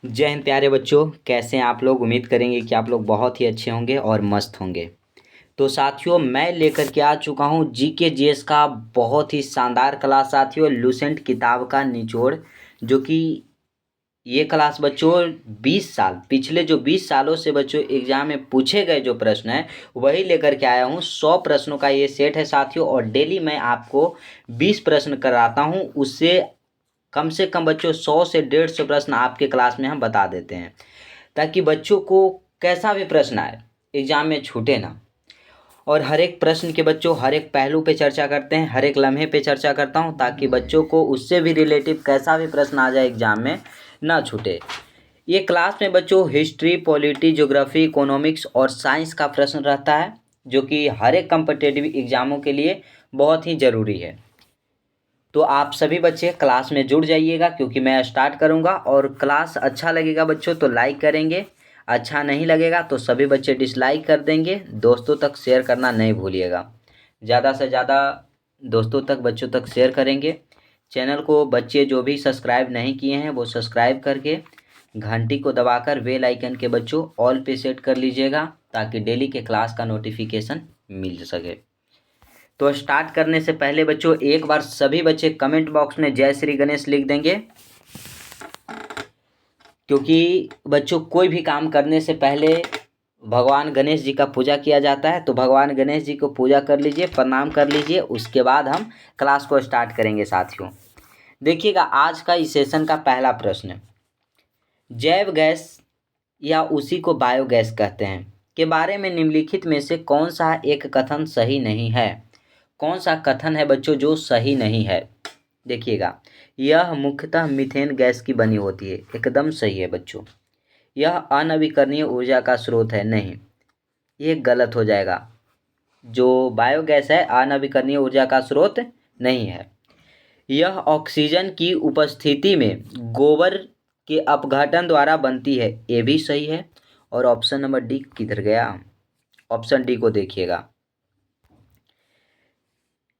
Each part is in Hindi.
जय हिंद प्यारे बच्चों, कैसे हैं आप लोग। उम्मीद करेंगे कि आप लोग बहुत ही अच्छे होंगे और मस्त होंगे। तो साथियों, मैं लेकर के आ चुका हूँ जीके जीएस का बहुत ही शानदार क्लास साथियों, लूसेंट किताब का निचोड़। जो कि ये क्लास बच्चों 20 साल पिछले जो 20 सालों से बच्चों एग्जाम में पूछे गए जो प्रश्न है वही लेकर के आया हूँ। 100 प्रश्नों का ये सेट है साथियों, और डेली मैं आपको 20 प्रश्न कराता हूँ। उससे कम से कम बच्चों 100 से 150 प्रश्न आपके क्लास में हम बता देते हैं, ताकि बच्चों को कैसा भी प्रश्न आए एग्जाम में छूटे ना। और हर एक प्रश्न के बच्चों हर एक पहलू पे चर्चा करते हैं, हर एक लम्हे पे चर्चा करता हूं, ताकि बच्चों को उससे भी रिलेटिव कैसा भी प्रश्न आ जाए एग्जाम में ना छूटे। ये क्लास में बच्चों हिस्ट्री, पॉलिटी, ज्योग्राफी, इकोनॉमिक्स और साइंस का प्रश्न रहता है, जो कि हर एक कम्पिटेटिव एग्जामों के लिए बहुत ही ज़रूरी है। तो आप सभी बच्चे क्लास में जुड़ जाइएगा, क्योंकि मैं स्टार्ट करूंगा। और क्लास अच्छा लगेगा बच्चों तो लाइक करेंगे, अच्छा नहीं लगेगा तो सभी बच्चे डिसलाइक कर देंगे। दोस्तों तक शेयर करना नहीं भूलिएगा, ज़्यादा से ज़्यादा दोस्तों तक, बच्चों तक शेयर करेंगे। चैनल को बच्चे जो भी सब्सक्राइब नहीं किए हैं वो सब्सक्राइब करके घंटी को दबाकर बेल आइकन के बच्चों ऑल पे सेट कर लीजिएगा, ताकि डेली के क्लास का नोटिफिकेशन मिल सके। तो स्टार्ट करने से पहले बच्चों एक बार सभी बच्चे कमेंट बॉक्स में जय श्री गणेश लिख देंगे, क्योंकि बच्चों कोई भी काम करने से पहले भगवान गणेश जी का पूजा किया जाता है। तो भगवान गणेश जी को पूजा कर लीजिए, प्रणाम कर लीजिए, उसके बाद हम क्लास को स्टार्ट करेंगे साथियों। देखिएगा आज का इस सेशन का पहला प्रश्न, जैव गैस या उसी को बायोगैस कहते हैं के बारे में निम्नलिखित में से कौन सा एक कथन सही नहीं है। कौन सा कथन है बच्चों जो सही नहीं है। देखिएगा, यह मुख्यतः मीथेन गैस की बनी होती है, एकदम सही है बच्चों। यह अनवीकरणीय ऊर्जा का स्रोत है, नहीं, ये गलत हो जाएगा। जो बायोगैस है अनवीकरणीय ऊर्जा का स्रोत नहीं है। यह ऑक्सीजन की उपस्थिति में गोबर के अपघटन द्वारा बनती है, ये भी सही है। और ऑप्शन नंबर डी किधर गया, ऑप्शन डी को देखिएगा।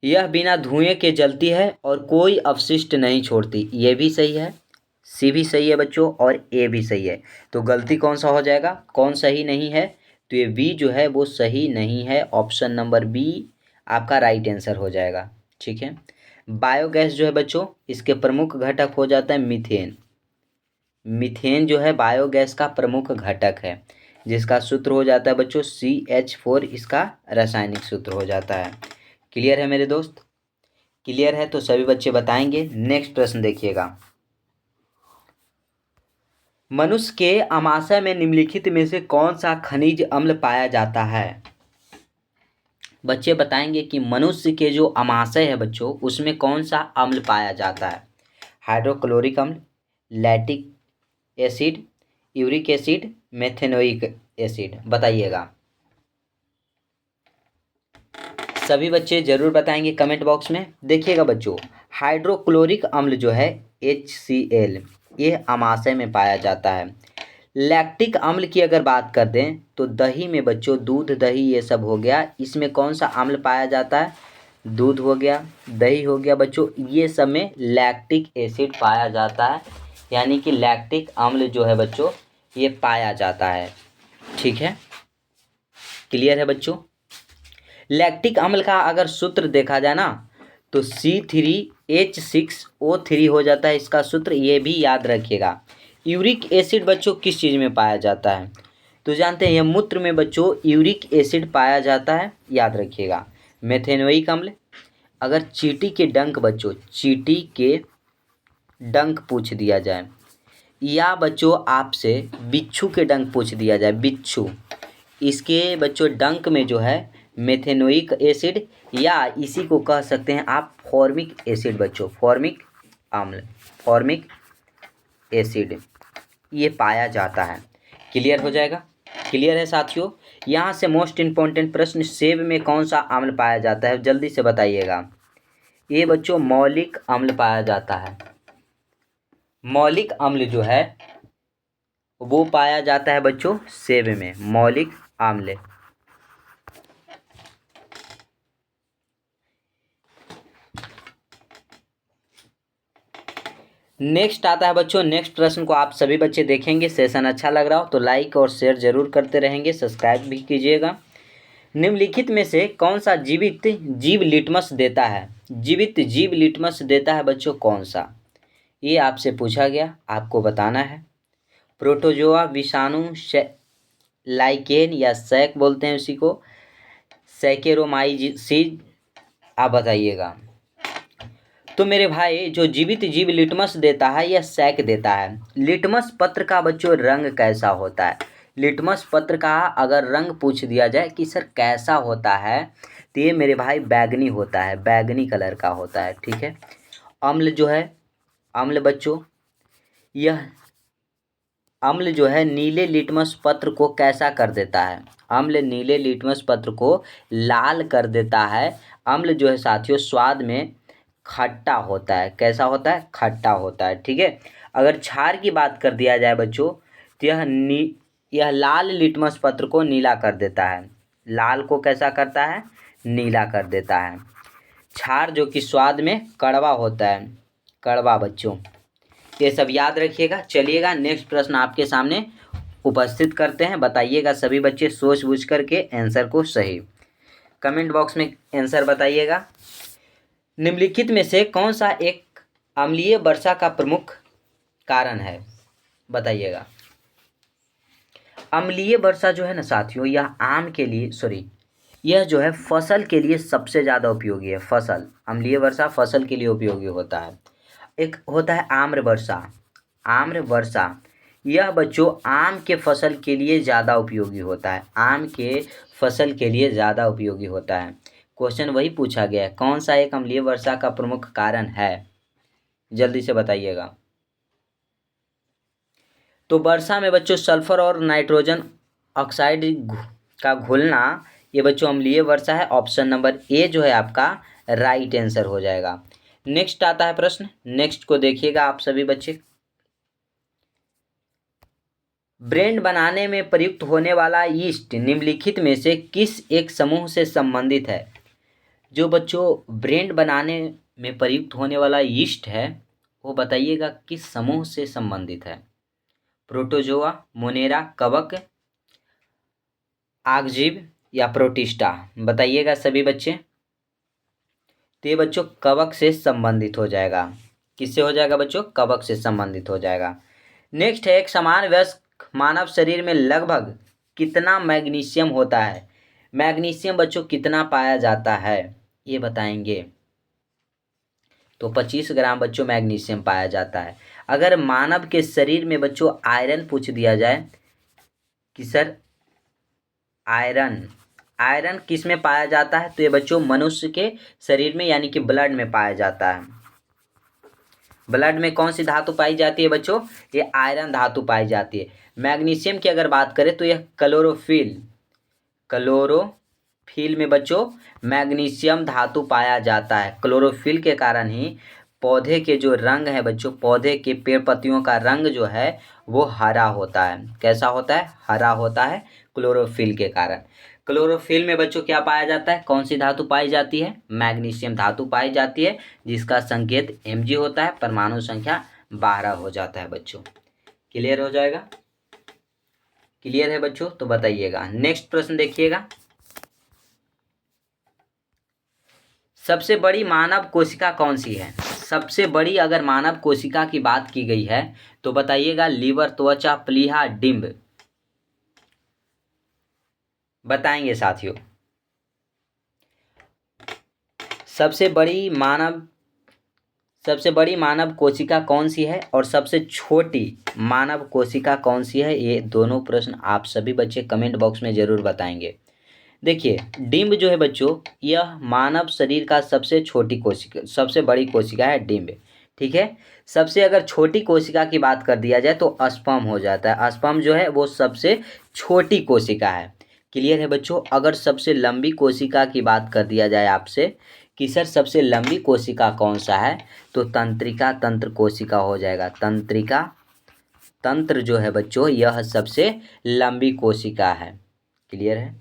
यह बिना धुएं के जलती है और कोई अपशिष्ट नहीं छोड़ती, ये भी सही है। सी भी सही है बच्चों और ए भी सही है। तो गलती कौन सा हो जाएगा, कौन सही नहीं है। तो ये बी जो है वो सही नहीं है, ऑप्शन नंबर बी आपका राइट आंसर हो जाएगा। ठीक है। बायोगैस जो है बच्चों इसके प्रमुख घटक हो जाता है मीथेन। मीथेन जो है बायोगैस का प्रमुख घटक है, जिसका सूत्र हो जाता है बच्चों CH4, इसका रासायनिक सूत्र हो जाता है। क्लियर है मेरे दोस्त, क्लियर है तो सभी बच्चे बताएंगे। नेक्स्ट प्रश्न देखिएगा, मनुष्य के आमाशय में निम्नलिखित में से कौन सा खनिज अम्ल पाया जाता है। बच्चे बताएंगे कि मनुष्य के जो आमाशय है बच्चों उसमें कौन सा अम्ल पाया जाता है। हाइड्रोक्लोरिक अम्ल, lactic acid, uric acid, methanoic acid, बताइएगा। सभी बच्चे जरूर बताएंगे कमेंट बॉक्स में। देखिएगा बच्चों, हाइड्रोक्लोरिक अम्ल जो है HCl ये आमाशय में पाया जाता है। लैक्टिक अम्ल की अगर बात कर दें तो दही में बच्चों, दूध, दही ये सब हो गया, इसमें कौन सा अम्ल पाया जाता है। दूध हो गया, दही हो गया बच्चों, ये सब में लैक्टिक एसिड पाया जाता है, यानी कि लैक्टिक अम्ल जो है बच्चों ये पाया जाता है। ठीक है, क्लियर है बच्चों। लैक्टिक अम्ल का अगर सूत्र देखा जाए ना तो C3H6O3 हो जाता है इसका सूत्र, ये भी याद रखिएगा। यूरिक एसिड बच्चों किस चीज़ में पाया जाता है, तो जानते हैं ये मूत्र में बच्चों यूरिक एसिड पाया जाता है, याद रखिएगा। मेथेनोइक अम्ल, अगर चींटी के डंक बच्चों, चींटी के डंक पूछ दिया जाए, या बच्चों आपसे बिच्छू के डंक पूछ दिया जाए, बिच्छू, इसके बच्चों डंक में जो है मेथेनोइक एसिड, या इसी को कह सकते हैं आप फॉर्मिक एसिड बच्चों, फॉर्मिक अम्ल, फॉर्मिक एसिड ये पाया जाता है। क्लियर हो जाएगा, क्लियर है साथियों। यहाँ से मोस्ट इम्पॉर्टेंट प्रश्न, सेब में कौन सा अम्ल पाया जाता है, जल्दी से बताइएगा। ये बच्चों मौलिक अम्ल पाया जाता है। मौलिक अम्ल जो है वो पाया जाता है बच्चों सेब में, मौलिक अम्ल। नेक्स्ट आता है बच्चों, नेक्स्ट प्रश्न को आप सभी बच्चे देखेंगे। सेशन अच्छा लग रहा हो तो लाइक और शेयर जरूर करते रहेंगे, सब्सक्राइब भी कीजिएगा। निम्नलिखित में से कौन सा जीवित जीव लिटमस देता है? जीवित जीव लिटमस देता है बच्चों कौन सा? ये आपसे पूछा गया, आपको बताना है। प्रोटोजोआ, विषाणु, लाइकेन या सैक बोलते हैं उसी को, सैकेरोमाइसिस, आप बताइएगा। तो मेरे भाई जो जीवित जीव लिटमस देता है यह सैक देता है। लिटमस पत्र का बच्चों रंग कैसा होता है? लिटमस पत्र का अगर रंग पूछ दिया जाए कि सर कैसा होता है, तो ये मेरे भाई बैगनी होता है, बैगनी कलर का होता है। ठीक है। अम्ल जो है, अम्ल बच्चों, यह अम्ल जो है नीले लिटमस पत्र को कैसा कर देता है? अम्ल नीले लिटमस पत्र को लाल कर देता है। अम्ल जो है साथियों स्वाद में खट्टा होता है। कैसा होता है? खट्टा होता है। ठीक है। अगर क्षार की बात कर दिया जाए बच्चों, तो यह लाल लिटमस पत्र को नीला कर देता है। लाल को कैसा करता है? नीला कर देता है। क्षार जो कि स्वाद में कड़वा होता है, कड़वा बच्चों। ये सब याद रखिएगा। चलिएगा नेक्स्ट प्रश्न आपके सामने उपस्थित करते हैं। बताइएगा सभी बच्चे सोच बूझ करके आंसर को सही कमेंट बॉक्स में आंसर बताइएगा। निम्नलिखित में से कौन सा एक अम्लीय वर्षा का प्रमुख कारण है? बताइएगा। अम्लीय वर्षा जो है ना साथियों, यह आम के लिए यह जो है फसल के लिए सबसे ज़्यादा उपयोगी है। फसल, अम्लीय वर्षा फसल के लिए उपयोगी होता है। एक होता है आम्र वर्षा। आम्र वर्षा यह बच्चों आम के फसल के लिए ज़्यादा उपयोगी होता है। आम के फसल के लिए ज़्यादा उपयोगी होता है। क्वेश्चन वही पूछा गया है, कौन सा एक अम्लीय वर्षा का प्रमुख कारण है? जल्दी से बताइएगा। तो वर्षा में बच्चों सल्फर और नाइट्रोजन ऑक्साइड का घुलना, ये बच्चों अम्लीय वर्षा है। ऑप्शन नंबर ए जो है आपका राइट आंसर हो जाएगा। नेक्स्ट आता है प्रश्न, नेक्स्ट को देखिएगा आप सभी बच्चे। ब्रेड बनाने में प्रयुक्त होने वाला यीस्ट निम्नलिखित में से किस एक समूह से संबंधित है? जो बच्चों ब्रेड बनाने में प्रयुक्त होने वाला यीस्ट है वो बताइएगा किस समूह से संबंधित है? प्रोटोजोआ, मोनेरा, कवक, आगजीव या प्रोटिस्टा? बताइएगा सभी बच्चे। तो ये बच्चों कवक से संबंधित हो जाएगा। किससे हो जाएगा बच्चों? कवक से संबंधित हो जाएगा। नेक्स्ट है, एक समान वयस्क मानव शरीर में लगभग कितना मैग्नीशियम होता है? मैग्नीशियम बच्चों कितना पाया जाता है ये बताएंगे। तो 25 ग्राम बच्चों मैग्नीशियम पाया जाता है। अगर मानव के शरीर में बच्चों आयरन पूछ दिया जाए कि सर आयरन, आयरन किस में पाया जाता है? तो ये बच्चों मनुष्य के शरीर में यानी कि ब्लड में पाया जाता है। ब्लड में कौन सी धातु पाई जाती है बच्चों? ये आयरन धातु पाई जाती है। मैग्नीशियम की अगर बात करें तो यह क्लोरोफिल में बच्चों मैग्नीशियम धातु पाया जाता है। क्लोरोफिल के कारण ही पौधे के जो रंग है बच्चों, पौधे के पेड़ पत्तियों का रंग जो है वो हरा होता है। कैसा होता है? हरा होता है, क्लोरोफिल के कारण। क्लोरोफिल में बच्चों क्या पाया जाता है? कौन सी धातु पाई जाती है? मैग्नीशियम धातु पाई जाती है, जिसका संकेत Mg होता है। परमाणु संख्या 12 हो जाता है बच्चों। क्लियर हो जाएगा? क्लियर है बच्चों? तो बताइएगा। नेक्स्ट प्रश्न देखिएगा। सबसे बड़ी मानव कोशिका कौन सी है? सबसे बड़ी अगर मानव कोशिका की बात की गई है तो बताइएगा लीवर, त्वचा, प्लीहा, डिंब? बताएंगे साथियों। सबसे बड़ी मानव कोशिका कौन सी है और सबसे छोटी मानव कोशिका कौन सी है? ये दोनों प्रश्न आप सभी बच्चे कमेंट बॉक्स में ज़रूर बताएंगे। देखिए डिंब जो है बच्चों, यह मानव शरीर का सबसे छोटी कोशिका, सबसे बड़ी कोशिका है डिंब। ठीक है। सबसे अगर छोटी कोशिका की बात कर दिया जाए तो अस्पर्म हो जाता है। अस्पर्म जो है वो सबसे छोटी कोशिका है। क्लियर है बच्चों? अगर सबसे लंबी कोशिका की बात कर दिया जाए आपसे कि सर सबसे लंबी कोशिका कौन सा है, तो तंत्रिका तंत्र कोशिका हो जाएगा। तंत्रिका तंत्र जो है बच्चों यह सबसे लंबी कोशिका है। क्लियर है?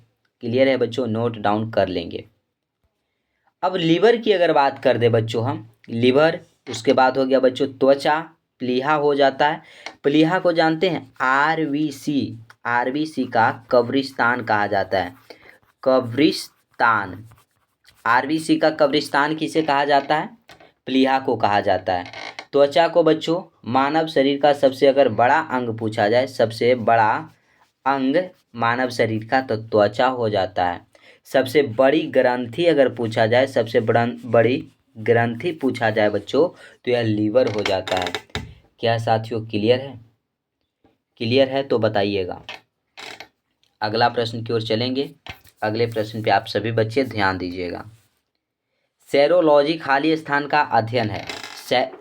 क्लियर है बच्चों? नोट डाउन कर लेंगे। अब लीवर की अगर बात कर दे बच्चों हम, लीवर, उसके बाद हो गया बच्चों त्वचा, प्लीहा हो जाता है। प्लीहा को जानते हैं, आरबीसी का कब्रिस्तान कहा जाता है। कब्रिस्तान, आरबीसी का कब्रिस्तान किसे कहा जाता है? प्लीहा को कहा जाता है। त्वचा को बच्चों मानव शरीर का सबसे अगर बड़ा अंग पूछा जाए, सबसे बड़ा अंग मानव शरीर का, तो त्वचा हो जाता है। सबसे बड़ी ग्रंथि अगर पूछा जाए, सबसे बड़ी ग्रंथि पूछा जाए बच्चों, तो यह लीवर हो जाता है। क्या साथियों क्लियर है? क्लियर है तो बताइएगा। अगला प्रश्न की ओर चलेंगे। अगले प्रश्न पे आप सभी बच्चे ध्यान दीजिएगा। सेरोलॉजी खाली स्थान का अध्ययन है।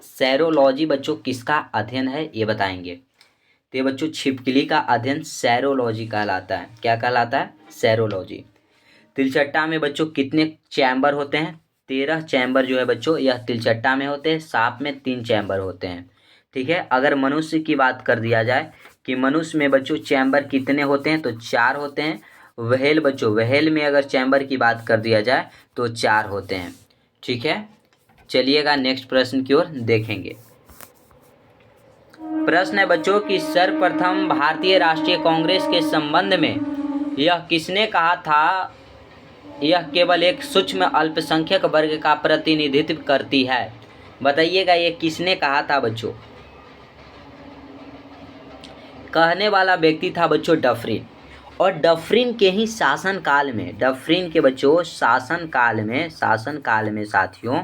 सेरोलॉजी बच्चों किसका अध्ययन है ये बताएंगे। तो ये बच्चों छिपकली का अध्ययन सेरोलॉजी कहलाता है। क्या कहलाता है? सेरोलॉजी। तिलचट्टा में बच्चों कितने चैम्बर होते हैं? 13 चैम्बर जो है बच्चों यह तिलचट्टा में होते हैं। सांप में 3 चैम्बर होते हैं। ठीक है। अगर मनुष्य की बात कर दिया जाए कि मनुष्य में बच्चों चैम्बर कितने होते हैं, तो 4 होते हैं। व्हेल बच्चों, व्हेल में अगर चैम्बर की बात कर दिया जाए तो 4 होते हैं। ठीक है। चलिएगा नेक्स्ट प्रश्न की ओर देखेंगे। प्रश्न है बच्चों कि सर्वप्रथम भारतीय राष्ट्रीय कांग्रेस के संबंध में यह किसने कहा था, यह केवल एक सूक्ष्म अल्पसंख्यक वर्ग का प्रतिनिधित्व करती है? बताइएगा ये किसने कहा था बच्चों? कहने वाला व्यक्ति था बच्चों डफरिन। और डफरिन के ही शासनकाल में, डफरिन के बच्चों शासनकाल में साथियों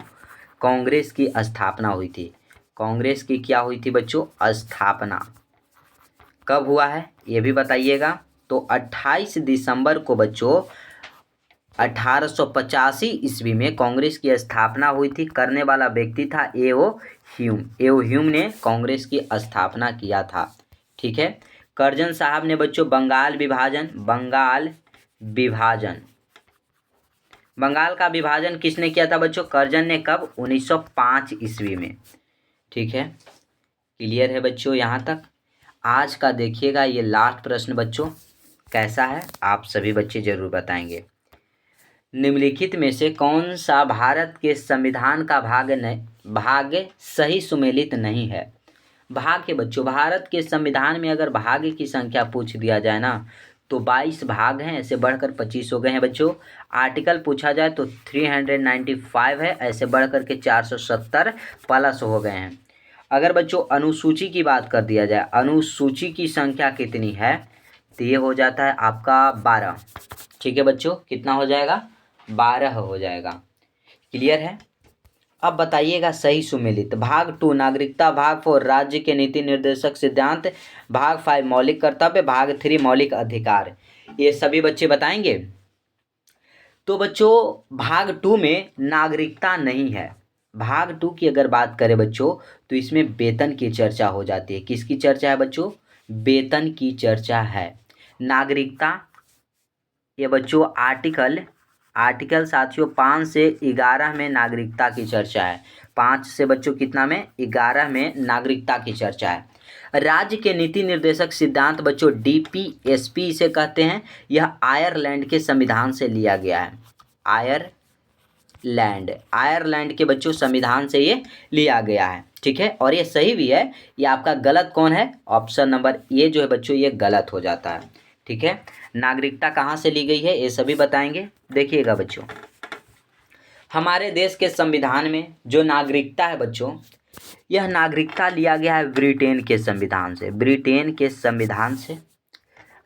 कांग्रेस की स्थापना हुई थी। कांग्रेस की क्या हुई थी बच्चों? स्थापना। कब हुआ है ये भी बताइएगा। तो 28 दिसंबर को बच्चों 1885 ईस्वी में कांग्रेस की स्थापना हुई थी। करने वाला व्यक्ति था एओ ह्यूम। एओ ह्यूम ने कांग्रेस की स्थापना किया था। ठीक है। कर्जन साहब ने बच्चों बंगाल का विभाजन किसने किया था बच्चों? कर्जन ने। कब? 1905 ईस्वी में। ठीक है। क्लियर है बच्चों यहाँ तक? आज का देखिएगा ये लास्ट प्रश्न बच्चों कैसा है आप सभी बच्चे जरूर बताएंगे। निम्नलिखित में से कौन सा भारत के संविधान का भाग सही सुमेलित नहीं है? भाग के बच्चों भारत के संविधान में अगर भाग की संख्या पूछ दिया जाए ना तो 22 भाग हैं, ऐसे बढ़कर 25 हो गए हैं बच्चों। आर्टिकल पूछा जाए तो 395 है, ऐसे बढ़कर के 470 प्लस हो गए हैं। अगर बच्चों अनुसूची की बात कर दिया जाए, अनुसूची की संख्या कितनी है, तो ये हो जाता है आपका 12। ठीक है बच्चों, कितना हो जाएगा? 12 हो जाएगा। क्लियर है? अब बताइएगा सही सुमेलित। भाग 2 नागरिकता, भाग 4 राज्य के नीति निर्देशक सिद्धांत, भाग 5 मौलिक कर्तव्य, भाग 3 मौलिक अधिकार, ये सभी बच्चे बताएंगे। तो बच्चों भाग 2 में नागरिकता नहीं है। भाग 2 की अगर बात करें बच्चों तो इसमें वेतन की चर्चा हो जाती है। किसकी चर्चा है बच्चों? वेतन की चर्चा है। नागरिकता ये बच्चों आर्टिकल साथियों 5 से 11 में नागरिकता की चर्चा है। 5 से बच्चों कितना में? 11 में नागरिकता की चर्चा है। राज्य के नीति निर्देशक सिद्धांत बच्चों डीपीएसपी इसे कहते हैं। यह आयरलैंड के संविधान से लिया गया है। आयरलैंड के बच्चों संविधान से ये लिया गया है। ठीक है। और ये सही भी है। ये आपका गलत कौन है? ऑप्शन नंबर ए जो है बच्चों ये गलत हो जाता है। ठीक है। नागरिकता कहाँ से ली गई है ये सभी बताएंगे। देखिएगा बच्चों हमारे देश के संविधान में जो नागरिकता है बच्चों, यह नागरिकता लिया गया है ब्रिटेन के संविधान से। ब्रिटेन के संविधान से।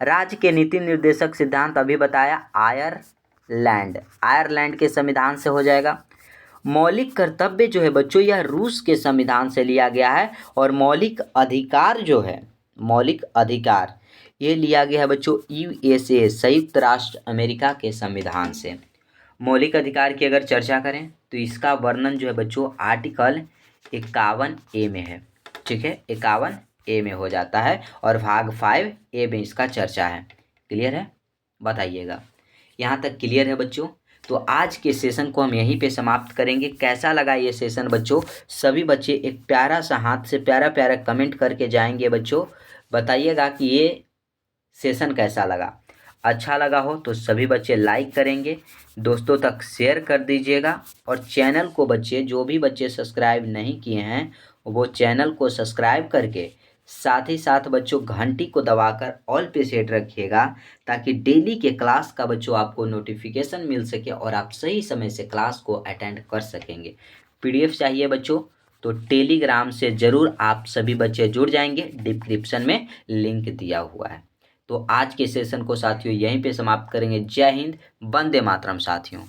राज्य के नीति निर्देशक सिद्धांत अभी बताया आयरलैंड के संविधान से हो जाएगा। मौलिक कर्तव्य जो है बच्चों यह रूस के संविधान से लिया गया है। और मौलिक अधिकार जो है, मौलिक अधिकार ये लिया गया है बच्चों यूएसए संयुक्त राष्ट्र अमेरिका के संविधान से। मौलिक अधिकार की अगर चर्चा करें तो इसका वर्णन जो है बच्चों आर्टिकल 51A में है। ठीक है। 51A में हो जाता है और भाग 5A में इसका चर्चा है। क्लियर है? बताइएगा यहाँ तक क्लियर है बच्चों? तो आज के सेशन को हम यहीं पे समाप्त करेंगे। कैसा लगा ये सेशन बच्चों? सभी बच्चे एक प्यारा सा हाथ से प्यारा प्यारा कमेंट करके जाएंगे बच्चों। बताइएगा कि ये सेशन कैसा लगा। अच्छा लगा हो तो सभी बच्चे लाइक करेंगे, दोस्तों तक शेयर कर दीजिएगा। और चैनल को बच्चे जो भी बच्चे सब्सक्राइब नहीं किए हैं वो चैनल को सब्सक्राइब करके साथ ही साथ बच्चों घंटी को दबाकर ऑल पे सेट रखिएगा, ताकि डेली के क्लास का बच्चों आपको नोटिफिकेशन मिल सके और आप सही समय से क्लास को अटेंड कर सकेंगे। पीडीएफ चाहिए बच्चों तो टेलीग्राम से ज़रूर आप सभी बच्चे जुड़ जाएंगे, डिस्क्रिप्शन में लिंक दिया हुआ है। तो आज के सेशन को साथियों यहीं पे समाप्त करेंगे। जय हिंद, वंदे मातरम साथियों।